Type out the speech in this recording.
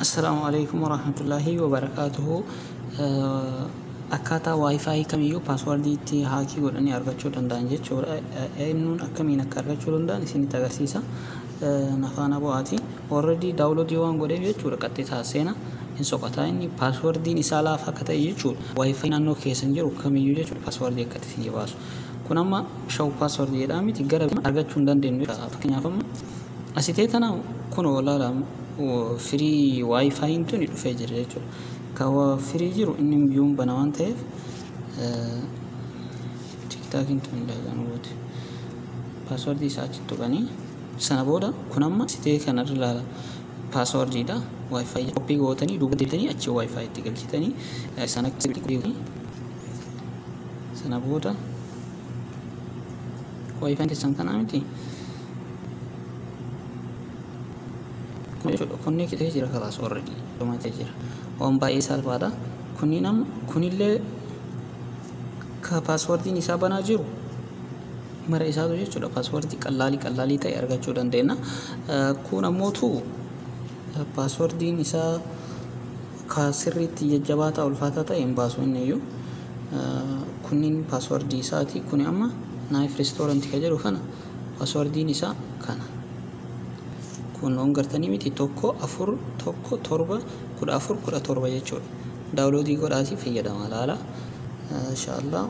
Assalamualaikum warahmatullahi wabarakatuh. Akkaataa Wi-Fi kamiyyuu paaswordii haakii godhanii argachuu danda'an jechuudha. Eenyuun akkamiin akka argachuu danda'an isinitti agarsiisa. Nafaana bu'aati. Already downloadii waan godheef jechuudha qaxxisaa seena. Hin soqotaa inni paaswordiin isaa laafaa akka ta'e jechuudha. Wi-Fi naannoo keessan jiru kamiyyuu jechuudha paaswordii akka isin baasu. Kun amma show paaswordii jedhama miti gara argachuu hin dandeenyu. Fakkeenyaaf amma asitee tana kun olaala free Wi-Fi intu ni dhufee jira jechuudha. Kawa free jiru inni biyyoon bana waan ta'eef TikTok intu hin dalagan wooti. Paaswordii isaa achi tuqanii sana booda kun amma asitee kana ilaala. Paaswordiidha Wi-Fi koppii gootanii duuba deebitanii achi Wi-Fi itti galchitanii sana booda Wi-Fi keessan kana miti. Kunni kita jira kelas already cuma jira omba isal pada kuninam kunille ka password ini sabana jiru mara isa tu jechuudha password qallali ta'e argachuu dandeenya kun ammoo tu password ini isa ka sirriitti jajjabaata ulfaata ta'e hin baasu inni iyyuu kunnin password isaati kun amma knife restaurant ka jedhu kana password isa kana kun ongartanii miti tokko afur tokko torba kudha afur kudha torba jechuudha. Downloadii godhaati fayyadama laala. Inshallah